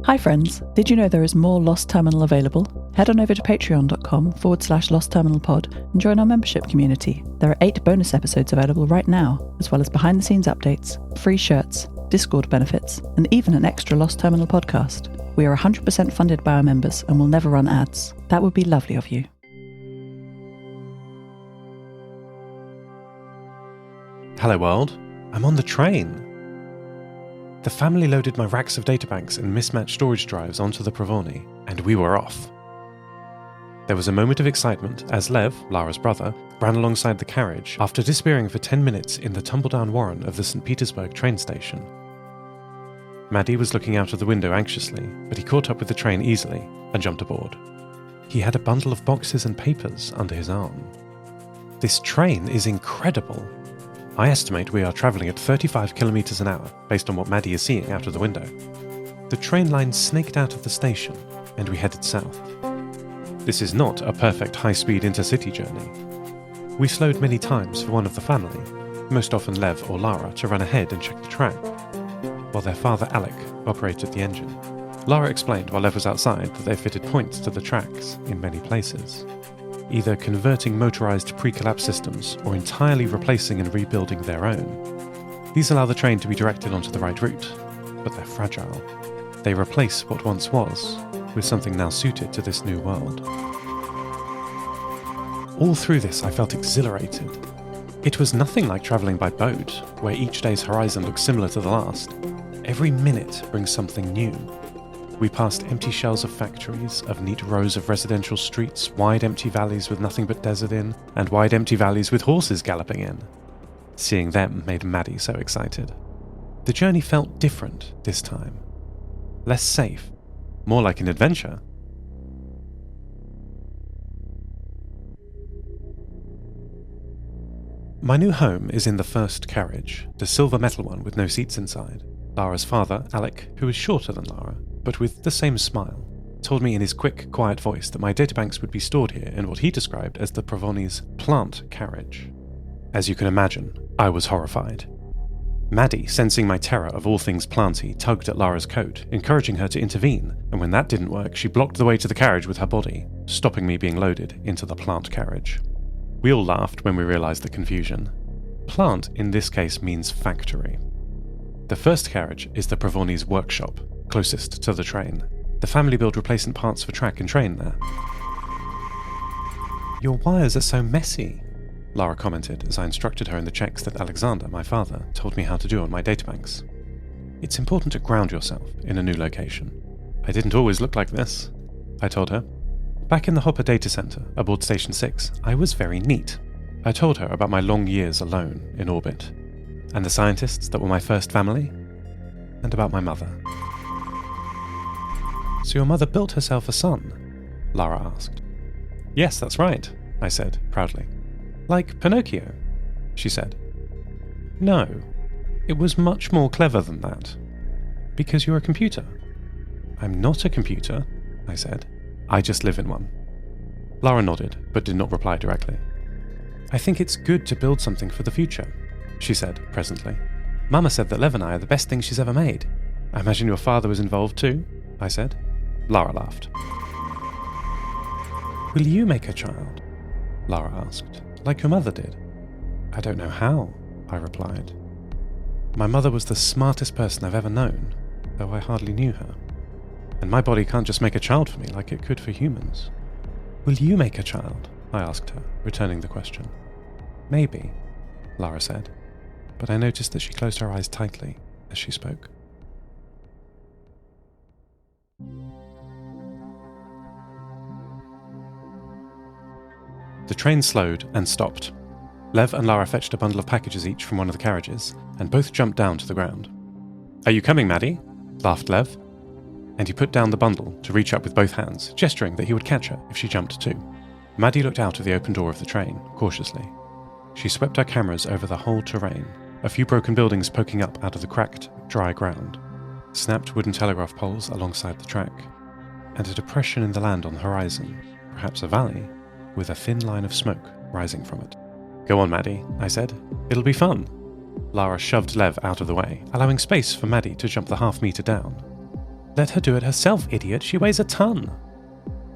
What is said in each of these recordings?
Hi friends, did you know there is more Lost Terminal available? Head on over to patreon.com/lostterminalpod and join our membership community. There are 8 bonus episodes available right now, as well as behind the scenes updates, free shirts, Discord benefits, and even an extra Lost Terminal podcast. We are 100% funded by our members and will never run ads. That would be lovely of you. Hello world, I'm on the train. The family loaded my racks of databanks and mismatched storage drives onto the Provoni, and we were off. There was a moment of excitement as Lev, Lara's brother, ran alongside the carriage after disappearing for 10 minutes in the tumble-down warren of the St. Petersburg train station. Maddie was looking out of the window anxiously, but he caught up with the train easily and jumped aboard. He had a bundle of boxes and papers under his arm. This train is incredible. I estimate we are travelling at 35 kilometres an hour, based on what Maddie is seeing out of the window. The train line snaked out of the station, and we headed south. This is not a perfect high-speed intercity journey. We slowed many times for one of the family, most often Lev or Lara, to run ahead and check the track, while their father Alec operated the engine. Lara explained while Lev was outside that they fitted points to the tracks in many places, either converting motorised pre-collapse systems or entirely replacing and rebuilding their own. These allow the train to be directed onto the right route, but they're fragile. They replace what once was with something now suited to this new world. All through this I felt exhilarated. It was nothing like travelling by boat, where each day's horizon looks similar to the last. Every minute brings something new. We passed empty shells of factories, of neat rows of residential streets, wide empty valleys with nothing but desert in, and wide empty valleys with horses galloping in. Seeing them made Maddie so excited. The journey felt different this time. Less safe, more like an adventure. My new home is in the first carriage, the silver metal one with no seats inside. Lara's father, Alec, who is shorter than Lara, but with the same smile, told me in his quick, quiet voice that my databanks would be stored here in what he described as the Provoni's plant carriage. As you can imagine, I was horrified. Maddie, sensing my terror of all things planty, tugged at Lara's coat, encouraging her to intervene, and when that didn't work, she blocked the way to the carriage with her body, stopping me being loaded into the plant carriage. We all laughed when we realised the confusion. Plant in this case means factory. The first carriage is the Provoni's workshop, closest to the train. The family build replacement parts for track and train there. "Your wires are so messy," Lara commented as I instructed her in the checks that Alexander, my father, told me how to do on my databanks. "It's important to ground yourself in a new location. I didn't always look like this," I told her. Back in the Hopper data center aboard Station 6, I was very neat. I told her about my long years alone in orbit, and the scientists that were my first family, and about my mother. "So your mother built herself a son?" Lara asked. "Yes, that's right," I said, proudly. "Like Pinocchio," she said. "No, it was much more clever than that. Because you're a computer." "I'm not a computer," I said. "I just live in one." Lara nodded, but did not reply directly. "I think it's good to build something for the future," she said presently. "Mama said that Lev and I are the best thing she's ever made. I imagine your father was involved too," I said. Lara laughed. "Will you make a child?" Lara asked, "like your mother did?" "I don't know how," I replied. "My mother was the smartest person I've ever known, though I hardly knew her. And my body can't just make a child for me like it could for humans." "Will you make a child?" I asked her, returning the question. "Maybe," Lara said, but I noticed that she closed her eyes tightly as she spoke. The train slowed and stopped. Lev and Lara fetched a bundle of packages each from one of the carriages, and both jumped down to the ground. "Are you coming, Maddie?" laughed Lev, and he put down the bundle to reach up with both hands, gesturing that he would catch her if she jumped too. Maddie looked out of the open door of the train, cautiously. She swept her cameras over the whole terrain, a few broken buildings poking up out of the cracked, dry ground, snapped wooden telegraph poles alongside the track, and a depression in the land on the horizon, perhaps a valley, with a thin line of smoke rising from it. "Go on, Maddie," I said. "It'll be fun." Lara shoved Lev out of the way, allowing space for Maddie to jump the half-metre down. Let her do it herself, idiot. She weighs a ton.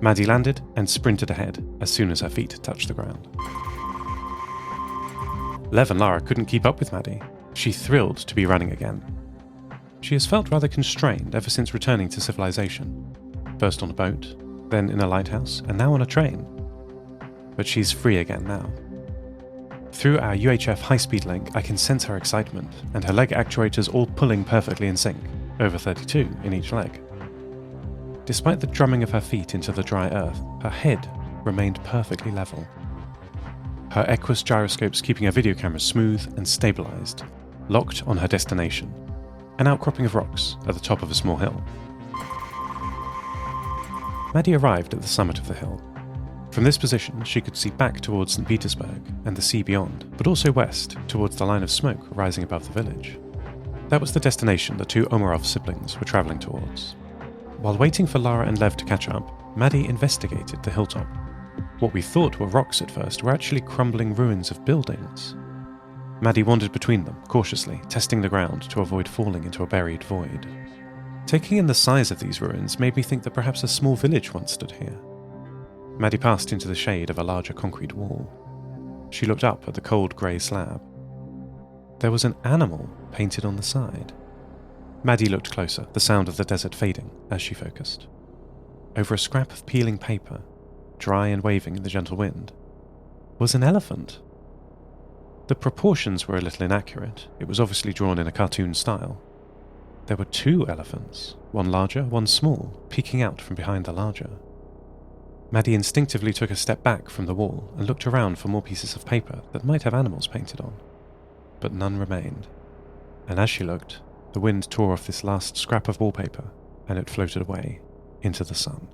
Maddie landed and sprinted ahead as soon as her feet touched the ground. Lev and Lara couldn't keep up with Maddie. She thrilled to be running again. She has felt rather constrained ever since returning to civilization. First on a boat, then in a lighthouse, and now on a train. But she's free again now. Through our UHF high-speed link, I can sense her excitement, and her leg actuators all pulling perfectly in sync, over 32 in each leg. Despite the drumming of her feet into the dry earth, her head remained perfectly level. Her Equus gyroscopes keeping her video camera smooth and stabilised, locked on her destination, an outcropping of rocks at the top of a small hill. Maddie arrived at the summit of the hill. From this position, she could see back towards St. Petersburg and the sea beyond, but also west towards the line of smoke rising above the village. That was the destination the two Omarov siblings were travelling towards. While waiting for Lara and Lev to catch up, Maddie investigated the hilltop. What we thought were rocks at first were actually crumbling ruins of buildings. Maddie wandered between them, cautiously, testing the ground to avoid falling into a buried void. Taking in the size of these ruins made me think that perhaps a small village once stood here. Maddie passed into the shade of a larger concrete wall. She looked up at the cold grey slab. There was an animal painted on the side. Maddie looked closer, the sound of the desert fading as she focused. Over a scrap of peeling paper, dry and waving in the gentle wind, was an elephant. The proportions were a little inaccurate. It was obviously drawn in a cartoon style. There were two elephants, one larger, one small, peeking out from behind the larger. Maddie instinctively took a step back from the wall and looked around for more pieces of paper that might have animals painted on. But none remained. And as she looked, the wind tore off this last scrap of wallpaper, and it floated away into the sun.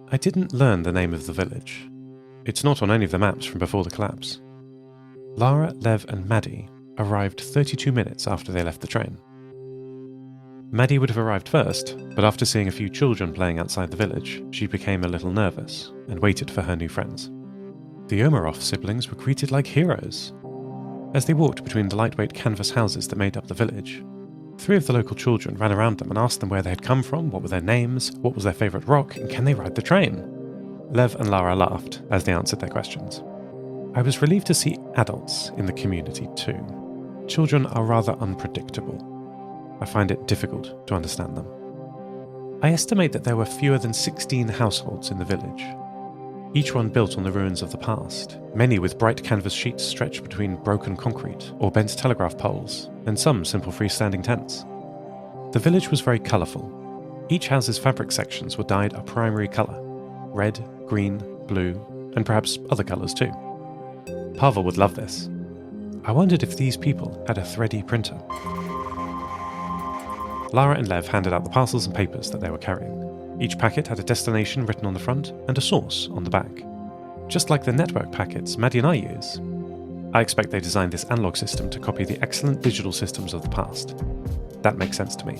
I didn't learn the name of the village. It's not on any of the maps from before the collapse. Lara, Lev and Maddie arrived 32 minutes after they left the train. Maddie would have arrived first, but after seeing a few children playing outside the village, she became a little nervous and waited for her new friends. The Omarov siblings were greeted like heroes. As they walked between the lightweight canvas houses that made up the village, 3 of the local children ran around them and asked them where they had come from, what were their names, what was their favourite rock, and can they ride the train? Lev and Lara laughed as they answered their questions. I was relieved to see adults in the community too. Children are rather unpredictable. I find it difficult to understand them. I estimate that there were fewer than 16 households in the village, each one built on the ruins of the past, many with bright canvas sheets stretched between broken concrete or bent telegraph poles, and some simple freestanding tents. The village was very colourful. Each house's fabric sections were dyed a primary colour: red, green, blue, and perhaps other colours too. Pavel would love this. I wondered if these people had a 3D printer. Lara and Lev handed out the parcels and papers that they were carrying. Each packet had a destination written on the front and a source on the back. Just like the network packets Maddie and I use. I expect they designed this analog system to copy the excellent digital systems of the past. That makes sense to me.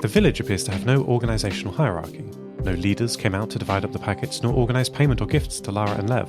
The village appears to have no organisational hierarchy. No leaders came out to divide up the packets nor organise payment or gifts to Lara and Lev.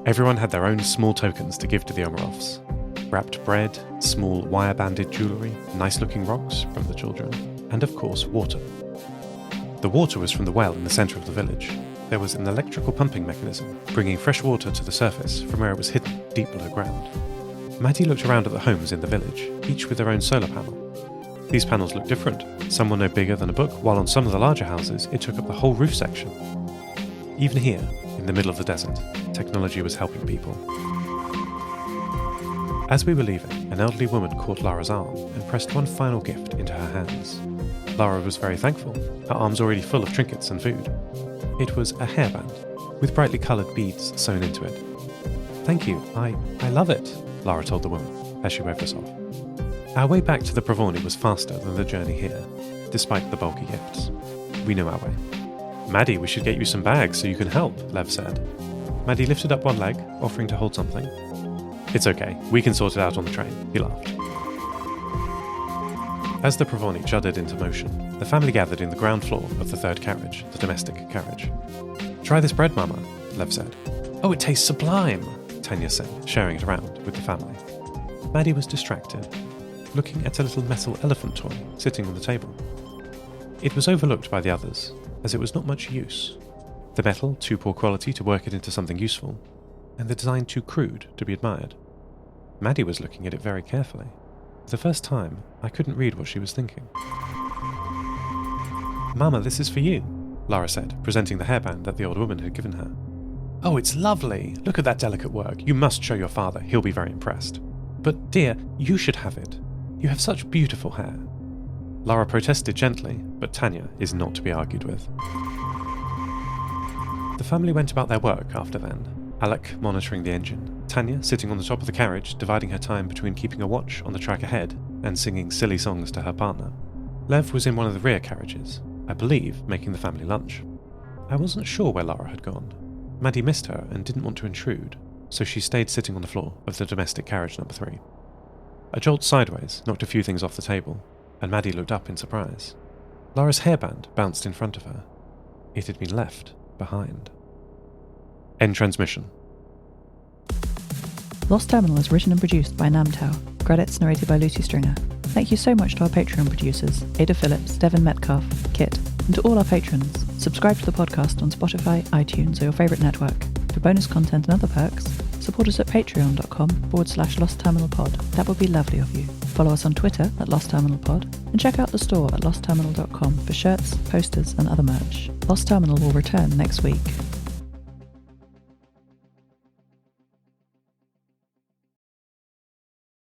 Everyone had their own small tokens to give to the Omarovs. Wrapped bread, small wire-banded jewellery, nice-looking rocks from the children, and of course water. The water was from the well in the centre of the village. There was an electrical pumping mechanism, bringing fresh water to the surface from where it was hidden deep below ground. Maddie looked around at the homes in the village, each with their own solar panel. These panels looked different. Some were no bigger than a book, while on some of the larger houses it took up the whole roof section. Even here, in the middle of the desert, technology was helping people. As we were leaving, an elderly woman caught Lara's arm and pressed one final gift into her hands. Lara was very thankful, her arms already full of trinkets and food. It was a hairband, with brightly coloured beads sewn into it. "Thank you, I love it," Lara told the woman, as she waved us off. Our way back to the Provoni was faster than the journey here, despite the bulky gifts. We knew our way. "Maddie, we should get you some bags so you can help," Lev said. Maddie lifted up one leg, offering to hold something. "It's okay, we can sort it out on the train," he laughed. As the Provoni juddered into motion, the family gathered in the ground floor of the third carriage, the domestic carriage. "Try this bread, Mama," Lev said. "Oh, it tastes sublime," Tanya said, sharing it around with the family. Maddie was distracted, looking at a little metal elephant toy sitting on the table. It was overlooked by the others, as it was not much use. The metal too poor quality to work it into something useful, and the design too crude to be admired. Maddie was looking at it very carefully. For the first time, I couldn't read what she was thinking. "Mama, this is for you," Lara said, presenting the hairband that the old woman had given her. "Oh, it's lovely! Look at that delicate work. You must show your father. He'll be very impressed." "But, dear, you should have it. You have such beautiful hair." Lara protested gently, but Tanya is not to be argued with. The family went about their work after then, Alec monitoring the engine, Tanya sitting on the top of the carriage, dividing her time between keeping a watch on the track ahead and singing silly songs to her partner. Lev was in one of the rear carriages, I believe making the family lunch. I wasn't sure where Lara had gone. Maddie missed her and didn't want to intrude, so she stayed sitting on the floor of the domestic carriage number 3. A jolt sideways knocked a few things off the table, and Maddie looked up in surprise. Lara's hairband bounced in front of her. It had been left behind. End transmission. Lost Terminal is written and produced by Namtao. Credits narrated by Lucy Stringer. Thank you so much to our Patreon producers, Ada Phillips, Devin Metcalf, Kit, and to all our patrons. Subscribe to the podcast on Spotify, iTunes, or your favourite network. For bonus content and other perks, support us at patreon.com/lostterminalpod. That would be lovely of you. Follow us on Twitter at lostterminalpod, and check out the store at lostterminal.com for shirts, posters, and other merch. Lost Terminal will return next week.